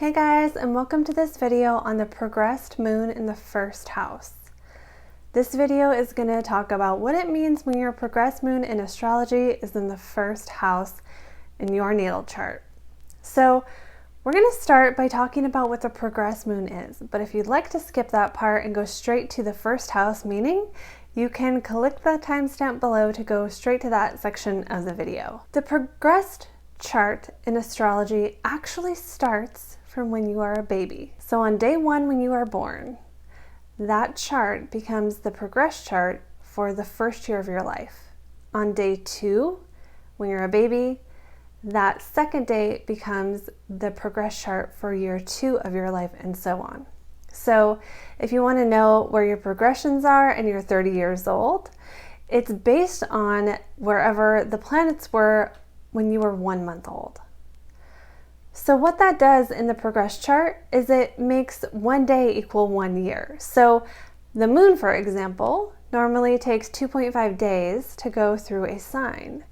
Hey guys, and welcome to this video on the progressed moon in the first house. This video is going to talk about what it means when your progressed moon in astrology is in the first house in your natal chart. So we're going to start by talking about what the progressed moon is, but if you'd like to skip that part and go straight to the first house meaning, you can click the timestamp below to go straight to that section of the video. The progressed chart in astrology actually starts from when you are a baby. So on day one when you are born, that chart becomes the progress chart for the first year of your life. On day two, when you're a baby, that second day becomes the progress chart for year two of your life, and so on. So if you want to know where your progressions are and you're 30 years old, it's based on wherever the planets were when you were 1 month old. So what that does in the progress chart is it makes 1 day equal 1 year. So the moon, for example, normally takes 2.5 days to go through a sign.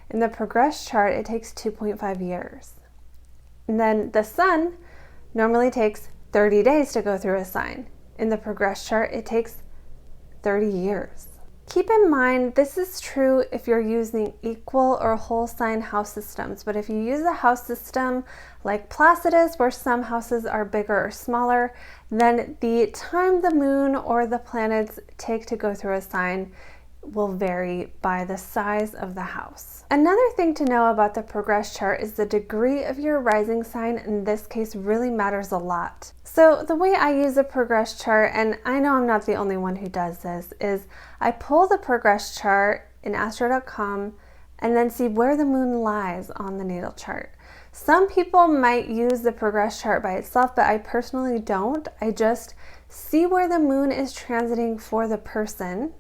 In the progress chart, it takes 2.5 years. And then the sun normally takes 30 days to go through a sign. In the progress chart, it takes 30 years. Keep in mind, this is true if you're using equal or whole sign house systems, but if you use a house system like Placidus, where some houses are bigger or smaller, then the time the moon or the planets take to go through a sign will vary by the size of the house. Another thing to know about the progress chart is the degree of your rising sign in this case really matters a lot. So the way I use a progress chart, and I know I'm not the only one who does this, is I pull the progress chart in astro.com and then see where the moon lies on the natal chart. Some people might use the progress chart by itself, but I personally don't. I just see where the moon is transiting for the person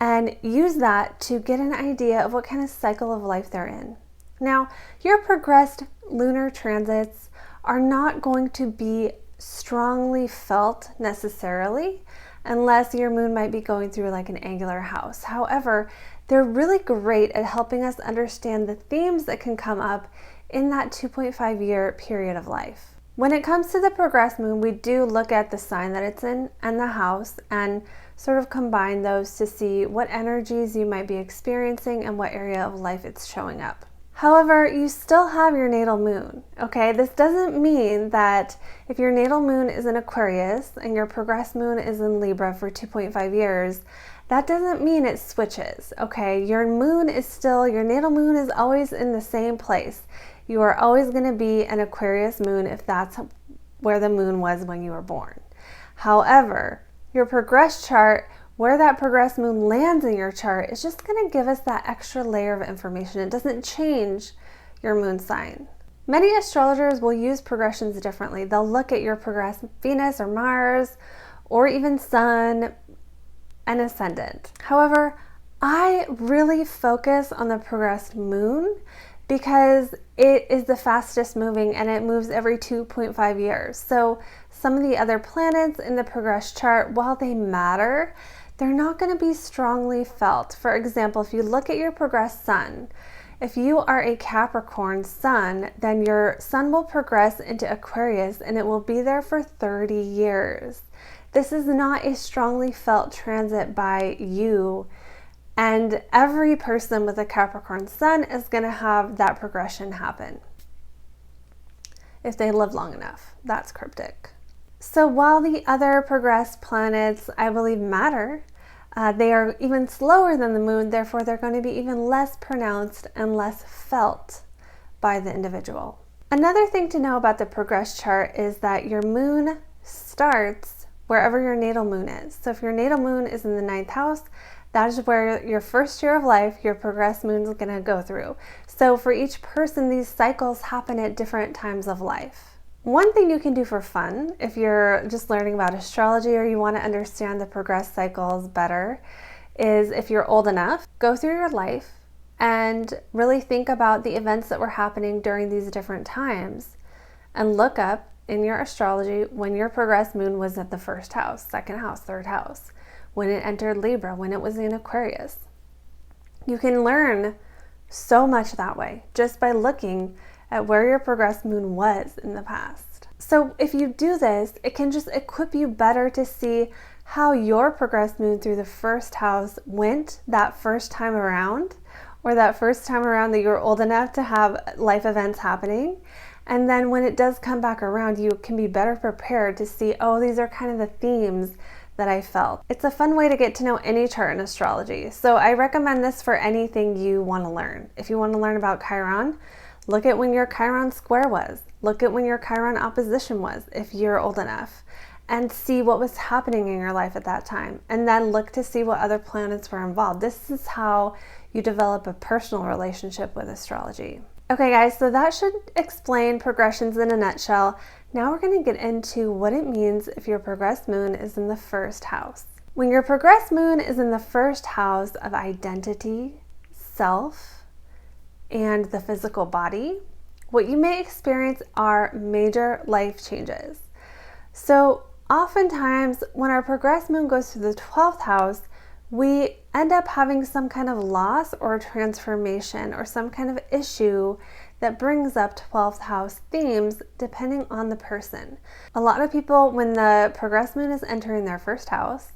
and use that to get an idea of what kind of cycle of life they're in. Now, your progressed lunar transits are not going to be strongly felt necessarily unless your moon might be going through like an angular house. However, they're really great at helping us understand the themes that can come up in that 2.5 year period of life. When it comes to the progressed moon, we do look at the sign that it's in and the house and sort of combine those to see what energies you might be experiencing and what area of life it's showing up. However, you still have your natal moon, okay? This doesn't mean that if your natal moon is in Aquarius and your progressed moon is in Libra for 2.5 years, that doesn't mean it switches, okay? Your natal moon is always in the same place. You are always going to be an Aquarius moon if that's where the moon was when you were born. However, your progress chart, where that progressed moon lands in your chart, is just going to give us that extra layer of information. It doesn't change your moon sign. Many astrologers will use progressions differently. They'll look at your progressed Venus or Mars or even Sun and Ascendant. However, I really focus on the progressed moon because it is the fastest moving and it moves every 2.5 years. So some of the other planets in the progress chart, while they matter, they're not going to be strongly felt. For example, if you look at your progressed sun, if you are a Capricorn sun, then your sun will progress into Aquarius and it will be there for 30 years. This is not a strongly felt transit by you. And every person with a Capricorn sun is going to have that progression happen if they live long enough. That's cryptic. So while the other progressed planets, I believe, matter, they are even slower than the moon, therefore they're going to be even less pronounced and less felt by the individual. Another thing to know about the progress chart is that your moon starts wherever your natal moon is. So if your natal moon is in the 9th house, that is where your first year of life, your progressed moon is going to go through. So for each person, these cycles happen at different times of life. One thing you can do for fun, if you're just learning about astrology or you want to understand the progressed cycles better, is if you're old enough, go through your life and really think about the events that were happening during these different times and look up in your astrology when your progressed moon was at the first house, second house, third house, when it entered Libra, when it was in Aquarius. You can learn so much that way just by looking at where your progressed moon was in the past. So if you do this, it can just equip you better to see how your progressed moon through the first house went that first time around, or that first time around that you're old enough to have life events happening. And then when it does come back around, you can be better prepared to see, oh, these are kind of the themes that I felt. It's a fun way to get to know any chart in astrology. So I recommend this for anything you want to learn. If you want to learn about Chiron, look at when your Chiron square was. Look at when your Chiron opposition was, if you're old enough, and see what was happening in your life at that time. And then look to see what other planets were involved. This is how you develop a personal relationship with astrology. Okay guys, so that should explain progressions in a nutshell. Now we're going to get into what it means if your progressed moon is in the first house. When your progressed moon is in the first house of identity, self, and the physical body, what you may experience are major life changes. So oftentimes when our progressed moon goes to the 12th house, we end up having some kind of loss or transformation or some kind of issue that brings up 12th house themes depending on the person. A lot of people, when the progressed moon is entering their first house,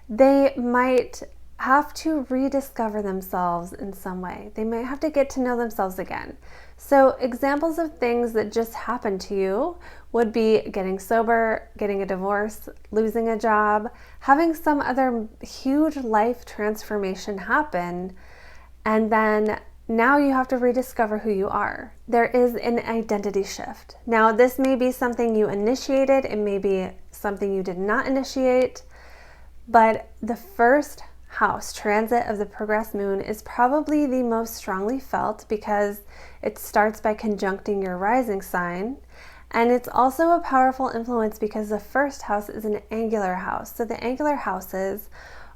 they might have to rediscover themselves in some way. They might have to get to know themselves again. So examples of things that just happened to you would be getting sober, getting a divorce, losing a job, having some other huge life transformation happen, and then now you have to rediscover who you are. There is an identity shift. Now, this may be something you initiated, it may be something you did not initiate, but the first house transit of the progressed moon is probably the most strongly felt because it starts by conjuncting your rising sign. And it's also a powerful influence because the first house is an angular house. So the angular houses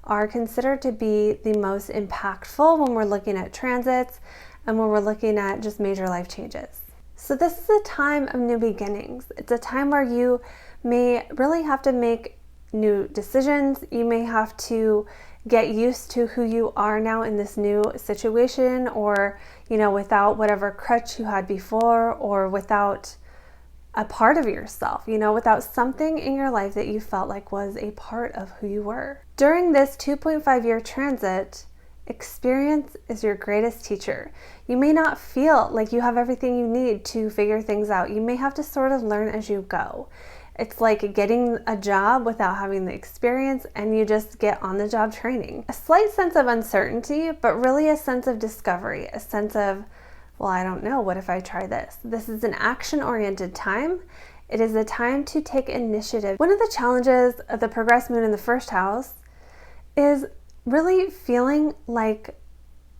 are considered to be the most impactful when we're looking at transits and when we're looking at just major life changes. So this is a time of new beginnings. It's a time where you may really have to make new decisions. You may have to get used to who you are now in this new situation, or, without whatever crutch you had before, or without a part of yourself, without something in your life that you felt like was a part of who you were. During this 2.5-year transit, experience is your greatest teacher. You may not feel like you have everything you need to figure things out. You may have to sort of learn as you go. It's like getting a job without having the experience, and you just get on the job training. A slight sense of uncertainty, but really a sense of discovery, a sense of, well, I don't know, what if I try this? This is an action-oriented time. It is a time to take initiative. One of the challenges of the progressed moon in the first house is really feeling like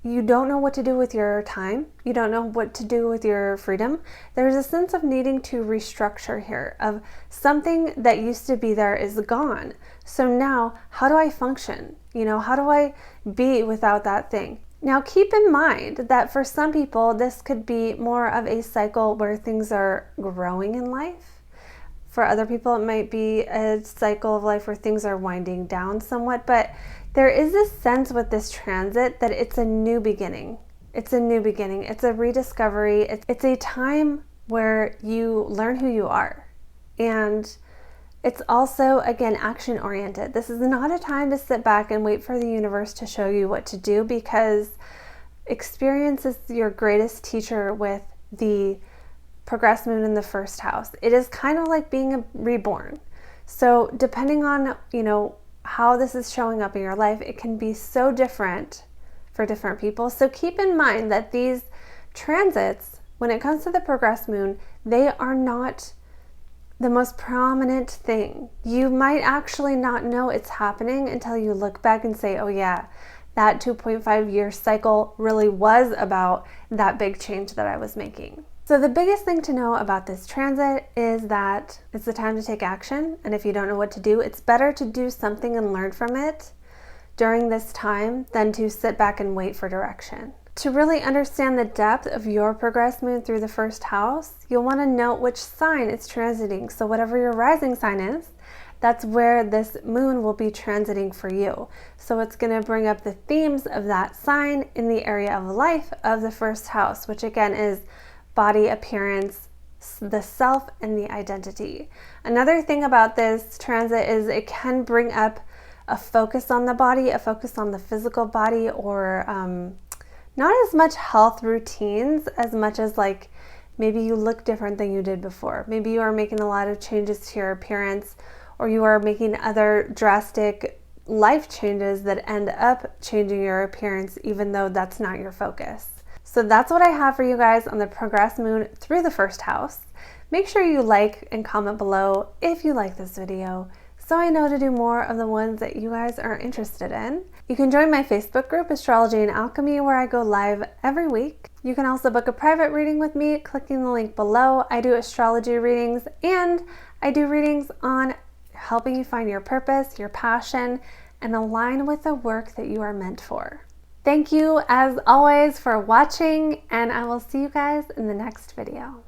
you don't know what to do with your time. You don't know what to do with your freedom. There's a sense of needing to restructure here, of something that used to be there is gone. So now, how do I function? How do I be without that thing? Now, keep in mind that for some people, this could be more of a cycle where things are growing in life. For other people, it might be a cycle of life where things are winding down somewhat, but there is this sense with this transit that it's a new beginning. It's a new beginning. It's a rediscovery. It's a time where you learn who you are. And it's also, again, action-oriented. This is not a time to sit back and wait for the universe to show you what to do, because experience is your greatest teacher with the progressed moon in the first house. It is kind of like being reborn. So depending on, how this is showing up in your life, it can be so different for different people. So keep in mind that these transits, when it comes to the progressed moon, they are not the most prominent thing. You might actually not know it's happening until you look back and say, oh yeah, that 2.5-year cycle really was about that big change that I was making. So the biggest thing to know about this transit is that it's the time to take action. And if you don't know what to do, it's better to do something and learn from it during this time than to sit back and wait for direction. To really understand the depth of your progressed moon through the first house, you'll want to note which sign it's transiting. So whatever your rising sign is, that's where this moon will be transiting for you. So it's going to bring up the themes of that sign in the area of life of the first house, which again is body appearance, the self and the identity. Another thing about this transit is it can bring up a focus on the body, a focus on the physical body, or not as much health routines as much as like maybe you look different than you did before. Maybe you are making a lot of changes to your appearance, or you are making other drastic life changes that end up changing your appearance even though that's not your focus. So that's what I have for you guys on the progressed moon through the first house. Make sure you like and comment below if you like this video so I know to do more of the ones that you guys are interested in. You can join my Facebook group, Astrology and Alchemy, where I go live every week. You can also book a private reading with me clicking the link below. I do astrology readings and I do readings on helping you find your purpose, your passion, and align with the work that you are meant for. Thank you as always for watching, and I will see you guys in the next video.